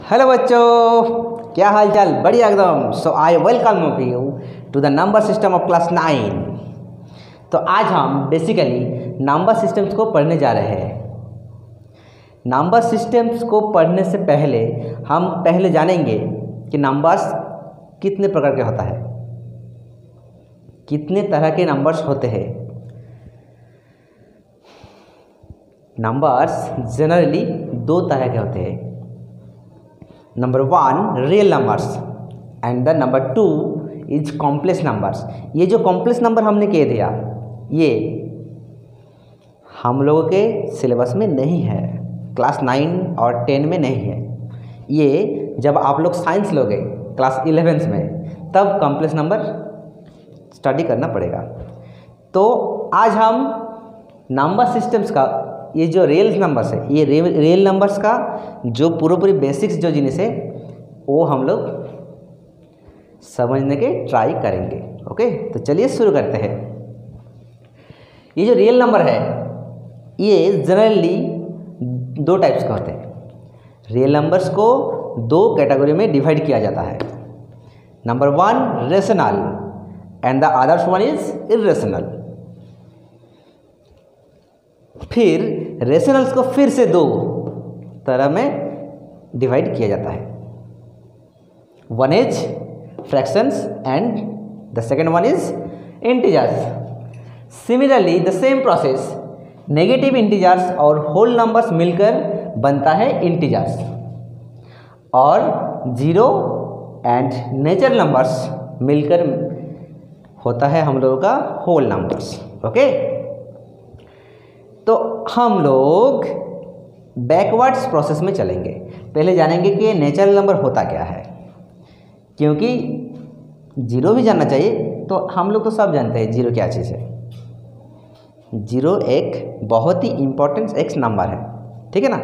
Hello बच्चों, क्या हाल चाल? बढ़िया एकदम। So I welcome you to the number system of class 9। तो आज हम बेसिकली नंबर सिस्टम्स को पढ़ने जा रहे हैं। नंबर सिस्टम्स को पढ़ने से पहले हम जानेंगे कि नंबर्स कितने प्रकार के होता है, कितने तरह के नंबर्स होते हैं। नंबर्स जनरली दो तरह के होते हैं। Number 1 real numbers and the number 2 is complex numbers. ये जो कॉम्प्लेक्स नंबर हमने कह दिया, ये हम लोगों के सिलेबस में नहीं है, क्लास 9 और 10 में नहीं है। ये जब आप लोग साइंस लोगे क्लास 11 में, तब कॉम्प्लेक्स नंबर स्टडी करना पड़ेगा। तो आज हम नंबर सिस्टम्स का, ये जो रियल नंबर्स है, ये रियल नंबर्स का जो पूरी बेसिक्स जो जिनिस है, वो हम लोग समझने के ट्राई करेंगे। ओके, तो चलिए शुरू करते हैं। ये जो रियल नंबर है, ये जनरली दो टाइप्स का होते हैं। रियल नंबर्स को दो कैटेगरी में डिवाइड किया जाता है। Number 1 rational and the others one is irrational. फिर रेशनल्स को फिर से दो तरह में डिवाइड किया जाता है। One is fractions and the second one is integers. Similarly the same process, negative integers और होल नंबर्स मिलकर बनता है इंटीजर्स, और जीरो एंड नेचुरल नंबर्स मिलकर होता है हम लोगों का होल नंबर्स। ओके, तो हम लोग बैकवर्ड्स प्रोसेस में चलेंगे। पहले जानेंगे कि नेचुरल नंबर होता क्या है, क्योंकि जीरो भी जानना चाहिए। तो हम लोग तो सब जानते हैं जीरो क्या चीज़ है। जीरो एक बहुत ही इम्पोर्टेंट एक नंबर है, ठीक है ना।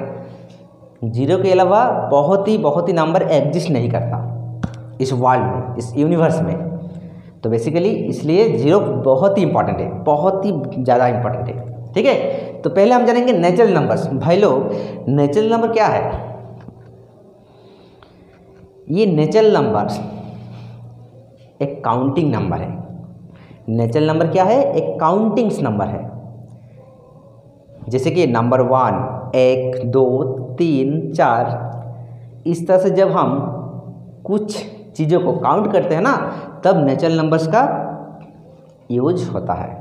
जीरो के अलावा बहुत ही नंबर एग्जिस्ट नहीं करता इस वर्ल्ड में, इस यूनिवर्स में। तो बेसिकली इसलिए जीरो बहुत ही इंपॉर्टेंट है, बहुत ही ज़्यादा इंपॉर्टेंट है, ठीक है। तो पहले हम जानेंगे नेचुरल नंबर्स। भाई लोग, नेचुरल नंबर क्या है? ये नेचुरल नंबर्स एक काउंटिंग नंबर है। नेचुरल नंबर क्या है? एक काउंटिंग्स नंबर है। जैसे कि नंबर 1, 1, 2, 3, 4, इस तरह से जब हम कुछ चीज़ों को काउंट करते हैं ना, तब नेचुरल नंबर्स का यूज होता है।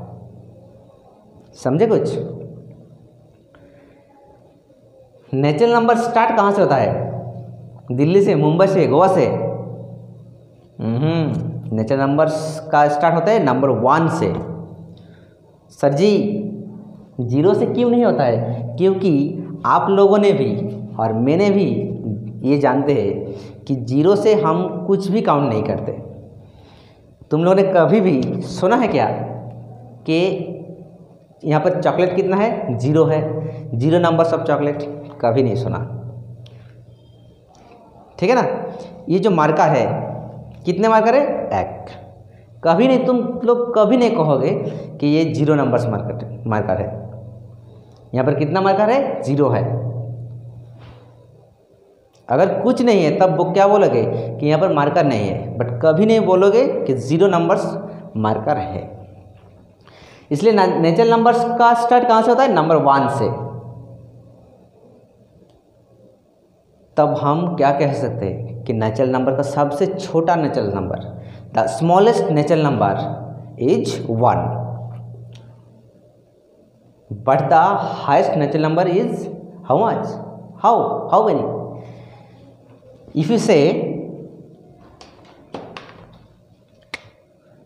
समझे कुछ? नेचुरल नंबर स्टार्ट कहाँ से होता है? दिल्ली से, मुंबई से, गोवा से? नेचुरल नंबर्स का स्टार्ट होता है नंबर 1 से। सर जी, जीरो से क्यों नहीं होता है? क्योंकि आप लोगों ने भी और मैंने भी ये जानते हैं कि जीरो से हम कुछ भी काउंट नहीं करते। तुम लोगों ने कभी भी सुना है क्या कि यहाँ पर चॉकलेट कितना है? जीरो है। जीरो नंबर्स ऑफ चॉकलेट कभी नहीं सुना, ठीक है ना। ये जो मार्कर है, कितने मार्कर है? एक। कभी नहीं, तुम लोग कभी नहीं कहोगे कि ये जीरो नंबर्स मार्कर है। यहाँ पर कितना मार्कर है? जीरो है। अगर कुछ नहीं है तब वो क्या बोलोगे कि यहाँ पर मार्कर नहीं है, बट कभी नहीं बोलोगे कि जीरो नंबर्स मार्कर है। इसलिए नेचुरल नंबर्स का स्टार्ट कहाँ से होता है? नंबर 1 से। तब हम क्या कह सकते हैं कि नेचुरल नंबर का सबसे छोटा natural number, the smallest natural number is 1, but the highest natural number is how much? How many? If you से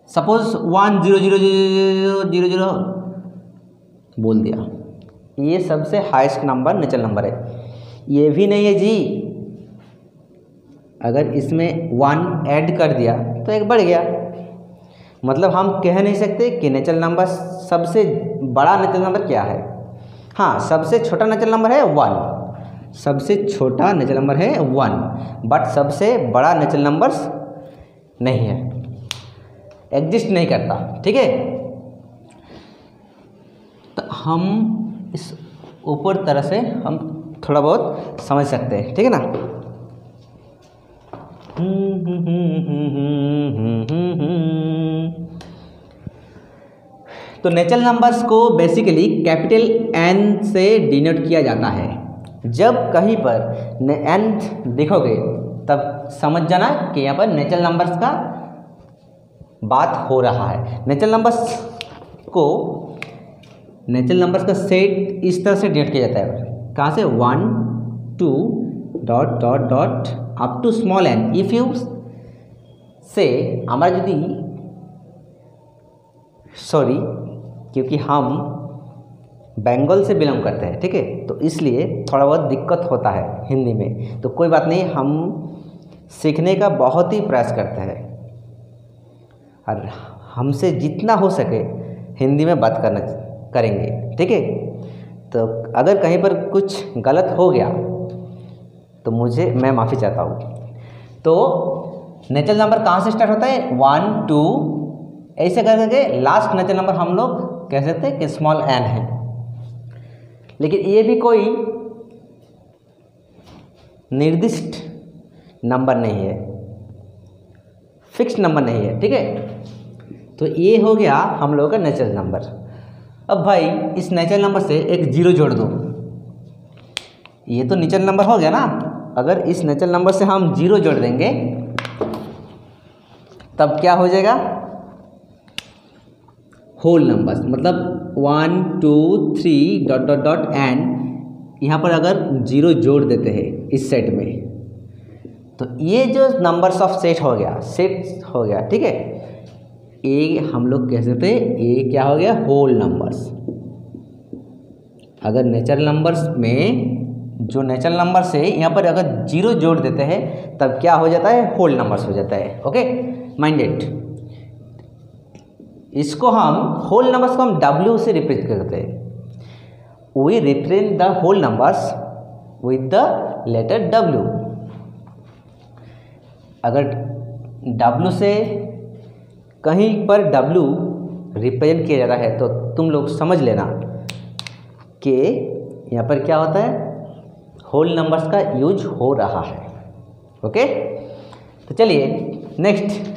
सपोज 1 0 0 0 0 0 बोल दिया, ये सबसे हाईएस्ट नंबर नेचुरल नंबर है। ये भी नहीं है जी, अगर इसमें 1 ऐड कर दिया तो एक बढ़ गया। मतलब हम कह नहीं सकते कि नेचुरल नंबर, सबसे बड़ा नेचुरल नंबर क्या है। हाँ, सबसे छोटा नेचुरल नंबर है 1, सबसे छोटा नेचुरल नंबर है 1, बट सबसे बड़ा नेचुरल नंबर्स नहीं है, एग्जिस्ट नहीं करता, ठीक है। तो हम इस ऊपर तरह से हम थोड़ा बहुत समझ सकते हैं, ठीक है ना। तो नेचुरल नंबर्स को बेसिकली कैपिटल एन से डिनोट किया जाता है। जब कहीं पर एन देखोगे तब समझ जाना कि यहाँ पर नेचुरल नंबर्स का बात हो रहा है। नेचुरल नंबर्स का सेट इस तरह से डिनोट किया जाता है। कहाँ से? 1 2 dot dot dot up to small n. If you say हमारा यदि सॉरी क्योंकि हम बंगाल से बिलोंग करते हैं, ठीक है, तो इसलिए थोड़ा बहुत दिक्कत होता है हिंदी में। तो कोई बात नहीं, हम सीखने का बहुत ही प्रयास करते हैं और हमसे जितना हो सके हिंदी में बात करेंगे, ठीक है। तो अगर कहीं पर कुछ गलत हो गया तो मैं माफ़ी चाहता हूँ। तो नेचुरल नंबर कहाँ से स्टार्ट होता है? 1 2 ऐसे करके लास्ट नेचुरल नंबर हम लोग कह सकते हैं कि स्मॉल एन है। लेकिन ये भी कोई निर्दिष्ट नंबर नहीं है, फिक्स्ड नंबर नहीं है, ठीक है। तो ये हो गया हम लोगों का नेचुरल नंबर। अब भाई इस नेचुरल नंबर से एक जीरो जोड़ दो, ये तो नेचुरल नंबर हो गया ना। अगर इस नेचुरल नंबर से हम जीरो जोड़ देंगे तब क्या हो जाएगा? होल नंबर्स, मतलब 1 2 3 डॉट डॉट डॉट एन। यहाँ पर अगर जीरो जोड़ देते हैं इस सेट में तो ये जो नंबर्स ऑफ सेट हो गया, ठीक है। ये हम लोग कह सकते हैं ये क्या हो गया? Whole numbers. अगर नेचुरल नंबर्स में जो नेचुरल नंबर से यहाँ पर अगर जीरो जोड़ देते हैं तब क्या हो जाता है? होल नंबर्स हो जाता है। Okay, minded. इसको हम होल नंबर्स को हम W से रिप्रेजेंट करते हैं। We represent the whole numbers with the letter W। अगर W से कहीं पर W रिप्रेजेंट किया जाता है तो तुम लोग समझ लेना कि यहाँ पर क्या होता है? होल नंबर्स का यूज हो रहा है। ओके, तो चलिए नेक्स्ट।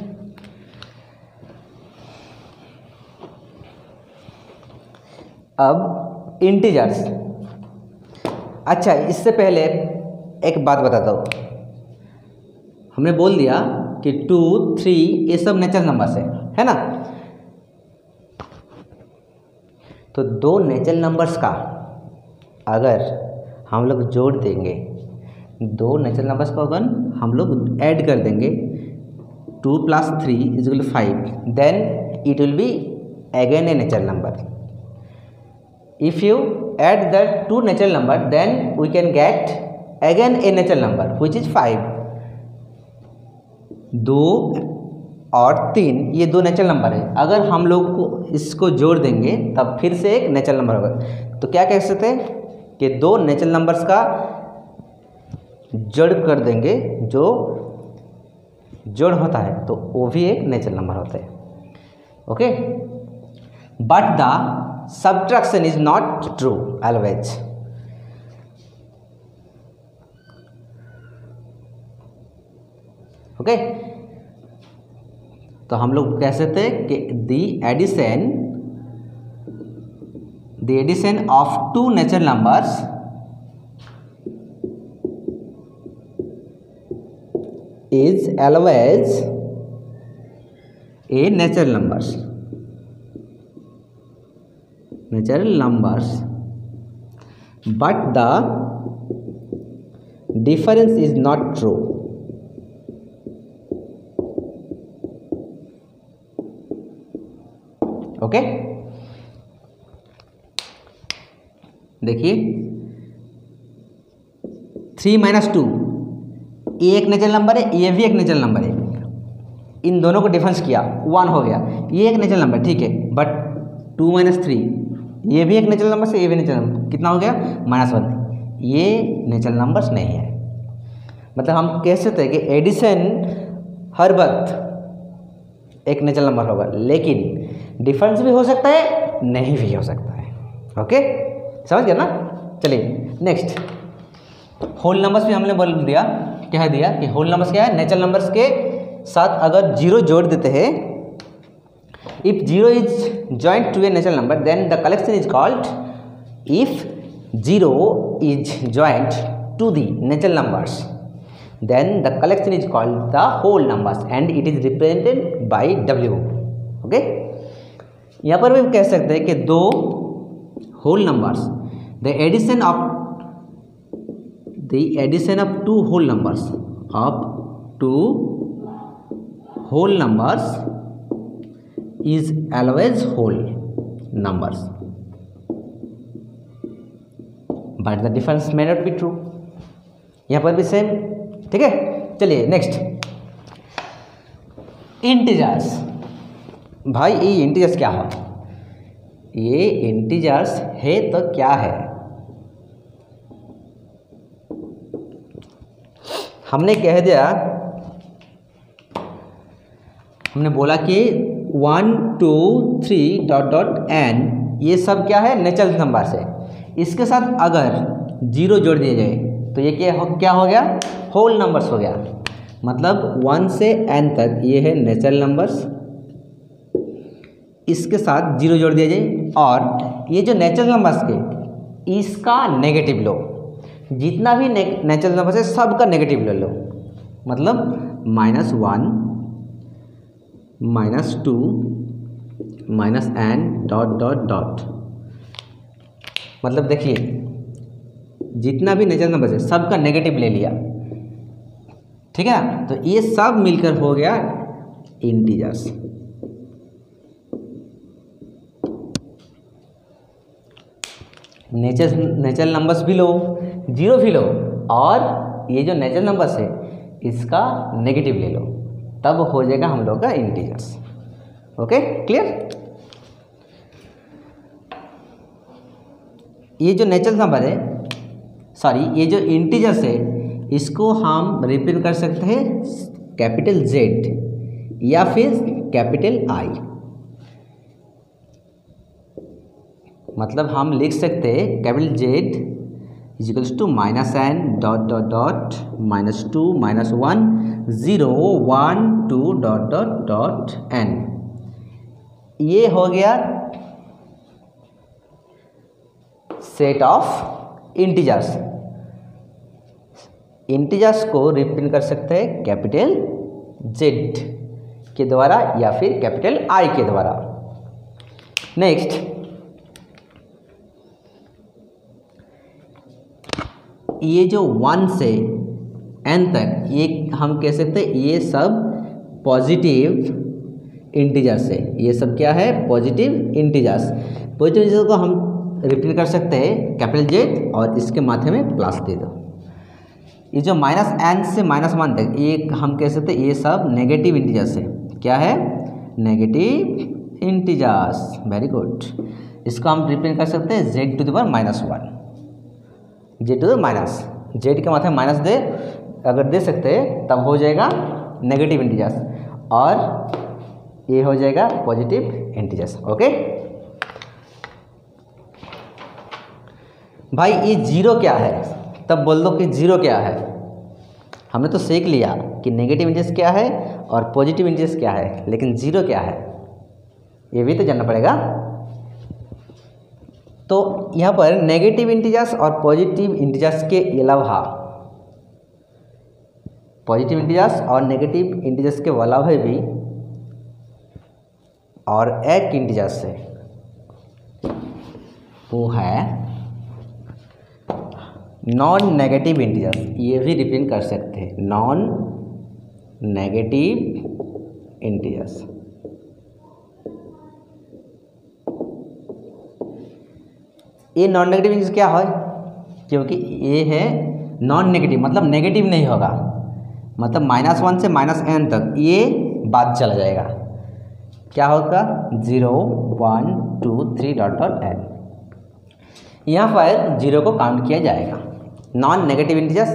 अब इंटीजर्स। अच्छा, इससे पहले एक बात बताता हूँ। हमने बोल दिया कि 2 3 ये सब नेचुरल नंबर्स है ना। तो दो नेचुरल नंबर्स का अगर हम लोग जोड़ देंगे, दो नेचुरल नंबर्स को अगर हम लोग ऐड कर देंगे 2 + 3 = 5, then it will be again a natural number. If you add the two natural number, then we can get again a natural number which is 5. 2 और 3 ये दो नेचुरल नंबर है। अगर हम लोग को इसको जोड़ देंगे तब फिर से एक नेचुरल नंबर होगा। तो क्या कह सकते हैं कि दो नेचुरल नंबर्स का जोड़ कर देंगे, जो जोड़ होता है तो वो भी एक नेचुरल नंबर होता है। Okay, but the subtraction is not true always। Okay, तो हम लोग कह सकते हैं कि the addition of two natural numbers is always a natural numbers, but the difference is not true। Okay, देखिए 3 - 2 ये एक नेचुरल नंबर है, ये भी एक नेचुरल नंबर है। इन दोनों को डिफरेंस किया 1 हो गया, ये एक नेचुरल नंबर, ठीक है। बट 2 - 3 ये भी एक नेचुरल नंबर से, ये भी नेचुरल नंबर, कितना हो गया? -1। ये नेचुरल नंबर्स नहीं है। मतलब हम कह सकते हैं कि एडिशन हर वक्त एक नेचुरल नंबर होगा, लेकिन डिफरेंस भी हो सकता है, नहीं भी हो सकता है। ओके, समझ गया ना। चलिए नेक्स्ट, होल नंबर्स भी हमने बोल दिया कह दिया कि होल नंबर्स क्या है, नेचुरल नंबर्स के साथ अगर जीरो जोड़ देते हैं, if zero is joint to a natural number then the collection is called, if zero is joint to the natural numbers then the collection is called the whole numbers and it is represented by W. Okay, यहाँ पर भी हम कह सकते हैं कि दो whole numbers, the addition of two whole numbers is always whole numbers, but the difference may not be true. यहाँ पर भी सेम, ठीक है। चलिए नेक्स्ट, इंटीजर्स। भाई ये इंटीजर्स क्या है? ये इंटीजर्स है तो क्या है? हमने कह दिया, हमने बोला कि 1 2 3 डॉट डॉट n, ये सब क्या है, नेचुरल नंबर्स है। इसके साथ अगर जीरो जोड़ दिया जाए तो ये क्या हो गया, होल नंबर्स हो गया। मतलब 1 से n तक ये है नेचुरल नंबर्स, इसके साथ जीरो जोड़ दिया जाए और ये जो नेचुरल नंबर्स के इसका नेगेटिव लो, जितना भी नेचुरल नंबर्स है सबका नेगेटिव ले लो। मतलब -1 -2 -n डॉट डॉट डॉट, मतलब देखिए जितना भी नेचुरल नंबर है सबका नेगेटिव ले लिया, ठीक है। तो ये सब मिलकर हो गया इंटीजर्स। नेचुरल नंबर्स भी लो, जीरो भी लो, और ये जो नेचुरल नंबर्स है इसका नेगेटिव ले लो, तब हो जाएगा हम लोग का इंटीजर्स। Okay, clear. ये जो नेचुरल नंबर है, सॉरी ये जो इंटीजर्स है, इसको हम रिप्रेजेंट कर सकते हैं कैपिटल Z या फिर कैपिटल I। मतलब हम लिख सकते हैं capital Z equals to -n dot dot dot -2 -1 0 1 2 dot dot dot n। ये हो गया सेट ऑफ इंटीजर्स। इंटीजर्स को रिप्रेजेंट कर सकते हैं कैपिटल Z के द्वारा या फिर कैपिटल I के द्वारा। नेक्स्ट, ये जो 1 से n तक, ये हम कह सकते हैं ये सब पॉजिटिव इंटीजर्स है। ये सब क्या है, पॉजिटिव इंटीजर्स। पॉजिटिव इंटीजर्स को हम रिप्रेजेंट कर सकते हैं कैपिटल Z और इसके माथे में प्लस दे दो। ये जो -n से -1 तक, ये हम कह सकते हैं ये सब नेगेटिव इंटीजर्स है। क्या है, नेगेटिव इंटीजर्स। Very good. इसको हम रिप्रेजेंट कर सकते हैं Z to the power -1, Z to the minus, Z के माथे में माइनस दे अगर दे सकते हैं तब हो जाएगा नेगेटिव इंटीजर्स, और ये हो जाएगा पॉजिटिव इंटीजर्स। ओके भाई, ये जीरो क्या है? तब बोल दो कि जीरो क्या है। हमने तो सीख लिया कि नेगेटिव इंटीजर्स क्या है और पॉजिटिव इंटीजर्स क्या है, लेकिन जीरो क्या है ये भी तो जानना पड़ेगा। तो यहाँ पर नेगेटिव इंटीजर्स और पॉजिटिव इंटीजर्स के अलावा, पॉजिटिव इंटीजर्स और नेगेटिव इंटीजर्स के अलावा भी और एक इंटीजर्स है, वो है नॉन नेगेटिव इंटीजर्स। ये भी रिप्रेजेंट कर सकते हैं नॉन नेगेटिव इंटीजर्स। ये नॉन नेगेटिव इंटीजर्स क्या है? क्योंकि ये है नॉन नेगेटिव, मतलब नेगेटिव नहीं होगा, मतलब -1 से -n तक ये बाद चला जाएगा। क्या होगा, 0 1 2 3 डॉट डॉट n। यहाँ पर जीरो को काउंट किया जाएगा। नॉन नेगेटिव इंटीजर्स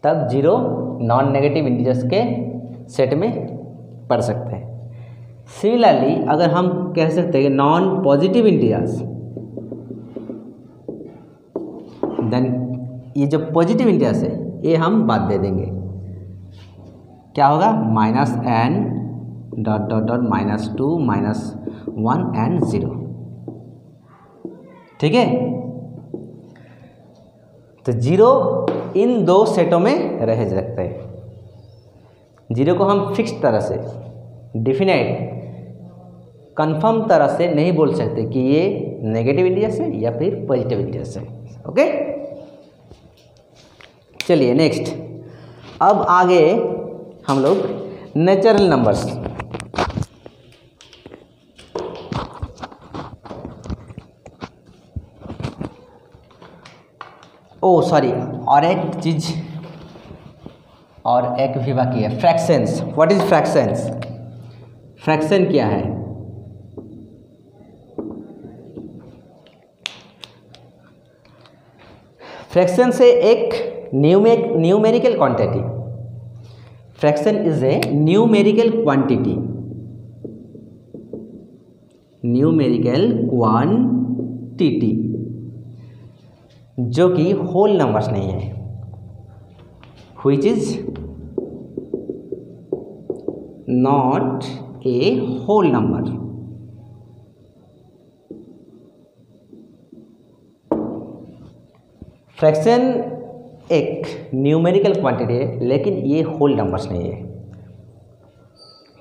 तब जीरो नॉन नेगेटिव इंटीजर्स के सेट में पढ़ सकते हैं। सिमिलरली अगर हम कह सकते हैं नॉन पॉजिटिव इंटीजर्स, देन ये जो पॉजिटिव इंटीजर्स है ये हम बाद दे देंगे। क्या होगा? Minus n dot dot dot -2 -1 and 0। ठीक है, तो 0 इन दो सेटों में रह सकते हैं। 0 को हम फिक्स तरह से, डिफिनाइट, कंफर्म तरह से नहीं बोल सकते कि ये नेगेटिव इंटीजर्स है या फिर पॉजिटिव इंटीजर्स है। ओके, चलिए नेक्स्ट, अब आगे हम लोग नेचुरल नंबर्स। ओ सॉरी, और एक चीज और एक भी बाकी है, fractions. What is fractions? Fraction क्या है? फ्रैक्शन से एक numerical quantity, fraction is a numerical quantity, numerical quantity जो कि होल नंबर्स नहीं है, which is not a whole number। Fraction एक न्यूमेरिकल क्वांटिटी है लेकिन ये होल नंबर्स नहीं है।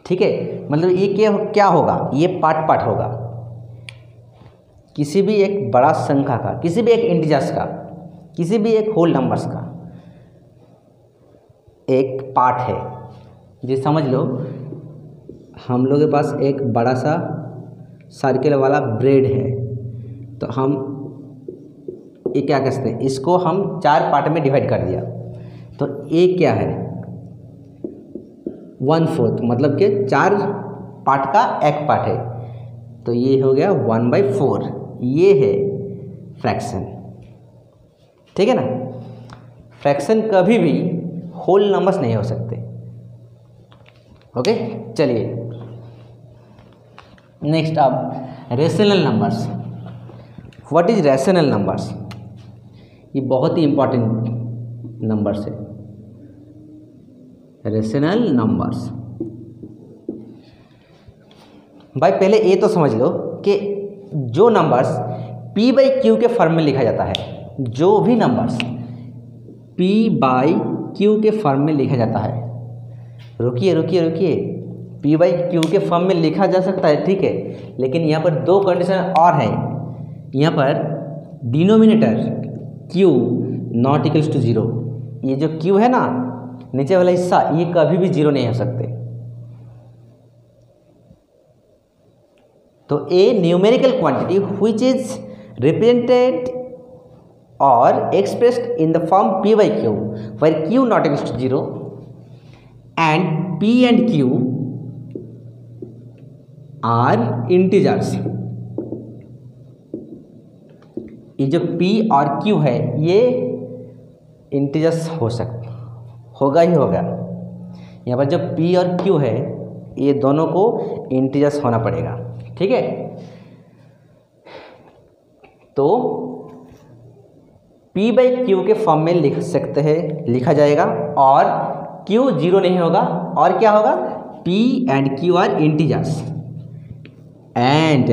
ठीक है, मतलब ये क्या होगा? ये पार्ट होगा, किसी भी एक बड़ा संख्या का, किसी भी एक इंटीजर्स का, किसी भी एक होल नंबर्स का एक पार्ट है। जी समझ लो, हम लोग के पास एक बड़ा सा सर्किल वाला ब्रेड है, तो हम ये क्या कर सकते हैं, इसको हम 4 पार्ट में डिवाइड कर दिया, तो ये क्या है? 1/4, मतलब कि 4 पार्ट का एक पार्ट है, तो ये हो गया 1/4। ये है फ्रैक्शन। ठीक है ना, फ्रैक्शन कभी भी होल नंबर्स नहीं हो सकते। ओके, चलिए नेक्स्ट, अब rational numbers. What is rational numbers? ये बहुत ही इंपॉर्टेंट नंबर्स है, रेशनल नंबर्स। भाई पहले ये तो समझ लो कि जो नंबर्स p/q के फॉर्म में लिखा जाता है, जो भी नंबर्स p/q के फॉर्म में लिखा जाता है, रुकिए, p/q के फॉर्म में लिखा जा सकता है, ठीक है, लेकिन यहाँ पर 2 कंडीशन और हैं। यहाँ पर denominator q not equals to 0, ये जो q है ना, नीचे वाला हिस्सा, ये कभी भी 0 नहीं हो सकते। तो a numerical quantity which is represented और expressed in the form p/q where q not equals to 0 and p and q are integers। ये जो p और q है ये इंटीजर्स होगा ही होगा। यहाँ पर जो p और q है ये दोनों को इंटीजर्स होना पड़ेगा। ठीक है, तो p/q के फॉर्म में लिखा जाएगा और q 0 नहीं होगा, और क्या होगा? p and q are integers and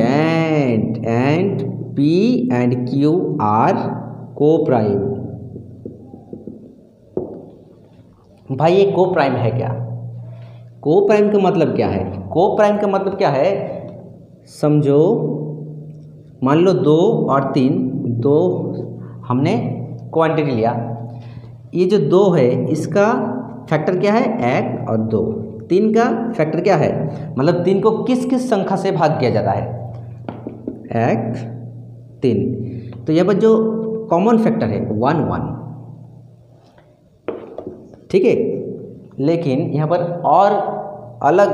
p and q are co-prime. भाई ये को-प्राइम है क्या? को-प्राइम का मतलब क्या है? को-प्राइम का मतलब क्या है? समझो, मान लो 2 और 3, 2 हमने क्वांटिटी लिया, ये जो 2 है इसका फैक्टर क्या है? 1 और 2। 3 का फैक्टर क्या है? मतलब 3 को किस किस संख्या से भाग किया जाता है? 1, 3। तो यहाँ पर जो कॉमन फैक्टर है 1, 1। ठीक है, लेकिन यहाँ पर और अलग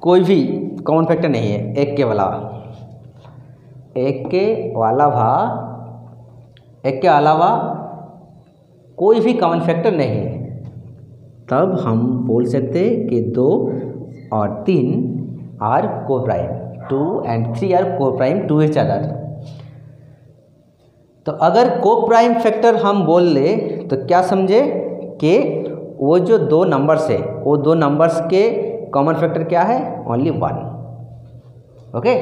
कोई भी कॉमन फैक्टर नहीं है, एक के अलावा कोई भी कॉमन फैक्टर नहीं है। तब हम बोल सकते हैं कि 2 और 3 are co-prime, 2 and 3 are co-prime to each other. तो अगर को-प्राइम फैक्टर हम बोल ले तो क्या समझे कि वो जो दो नंबर्स है वो दो नंबर्स के कॉमन फैक्टर क्या है, ओनली 1। ओके,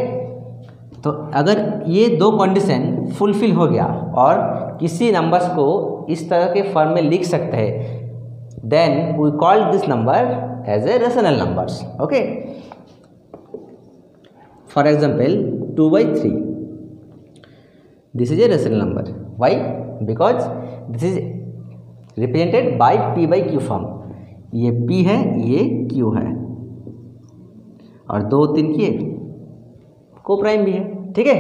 तो अगर ये दो कंडीशन फुलफिल हो गया और किसी नंबर्स को इस तरह के फॉर्म में लिख सकते हैं, then we call this number as a rational numbers. Okay, for example 2/3, this is a rational number. Why? Because this is represented by p/q form. ये p है, ये q है, और 2 3 की को प्राइम भी है। ठीक है,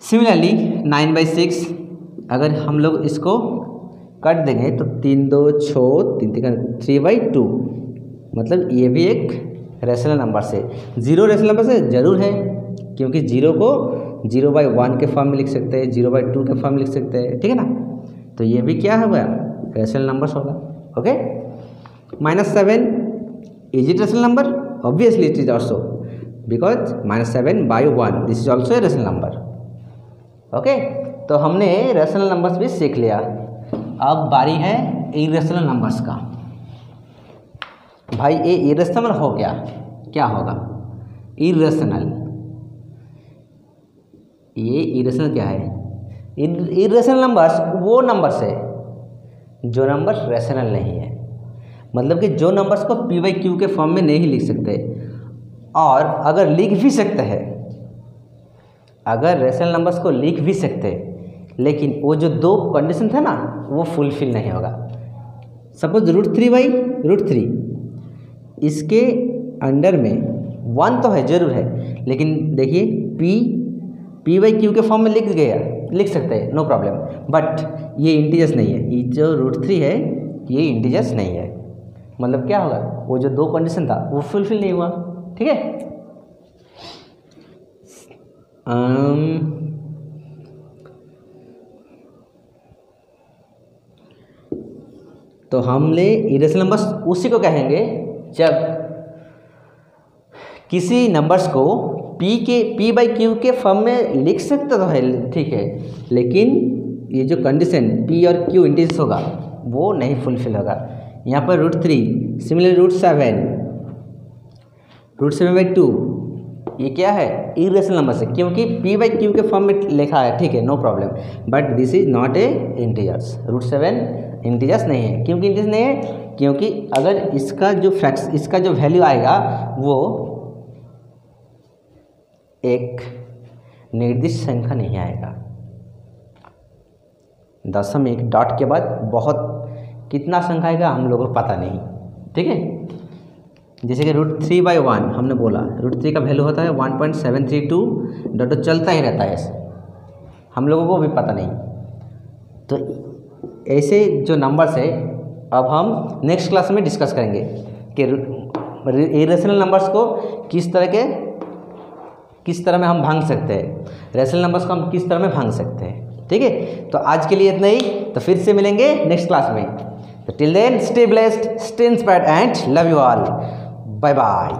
सिमिलरली 9/6 अगर हम लोग इसको कट देंगे तो 3 2 6 3 3/2, मतलब ये भी एक रेशनल नंबर से। 0 रेशनल नंबर से जरूर है, क्योंकि 0 को 0/1 के फॉर्म में लिख सकते हैं, 0/2 के फॉर्म में लिख सकते हैं। ठीक है ना, तो ये भी क्या होगा, रेशनल नंबर्स होगा। Okay, -7 is it rational number? Obviously it is also, because -7/1 this is also a rational number. Okay, तो हमने रेशनल नंबर्स भी सीख लिया। अब बारी है इरेशनल नंबर्स का। भाई ये इरेशनल हो गया, क्या होगा इरेशनल? ये इरेशनल क्या है? इरेशनल नंबर्स वो नंबर्स है जो नंबर रेशनल नहीं है, मतलब कि जो नंबर्स को p/q के फॉर्म में नहीं लिख सकते, और अगर लिख भी सकते हैं, अगर रेशनल नंबर्स को लिख भी सकते, लेकिन वो जो दो कंडीशन था ना वो फुलफिल नहीं होगा। सपोज √3/√3, इसके अंडर में 1 तो है, जरूर है, लेकिन देखिए p/q के फॉर्म में लिख सकते हैं, नो प्रॉब्लम, बट ये इंटीजर्स नहीं है। ये जो √3 है ये इंटीजर्स नहीं है, मतलब क्या होगा, वो जो दो कंडीशन था वो फुलफिल नहीं हुआ। ठीक है, तो हमने इरेशनल नंबर्स उसी को कहेंगे जब किसी नंबर्स को p/q के फॉर्म में लिख सकते तो है, ठीक है, लेकिन ये जो कंडीशन p और q इंटीजर्स होगा वो नहीं फुलफिल होगा। यहाँ पर √3, सिमिलर √7/2 ये क्या है, इरेशनल नंबर से, क्योंकि p/q के फॉर्म में लिखा है। ठीक है, no problem, but this is not a integers. √7 integers नहीं है। क्योंकि इंटीजर्स नहीं है, क्योंकि अगर इसका जो वैल्यू आएगा वो एक निर्दिष्ट संख्या नहीं आएगा। दशम एक डॉट के बाद बहुत कितना संख्या आएगा हम लोगों को पता नहीं। ठीक है, जैसे कि √3/1 हमने बोला, √3 का वैल्यू होता है 1.732, डॉट चलता ही रहता है, ऐसे हम लोगों को भी पता नहीं। तो ऐसे जो नंबर्स है अब हम नेक्स्ट क्लास में डिस्कस करेंगे कि इरेशनल नंबर्स को किस तरह में हम भांग सकते हैं, रेशनल नंबर्स को हम किस तरह में भांग सकते हैं। ठीक है, तो आज के लिए इतना ही, तो फिर से मिलेंगे नेक्स्ट क्लास में। तो till then stay blessed, stay inspired and love you all. Bye bye.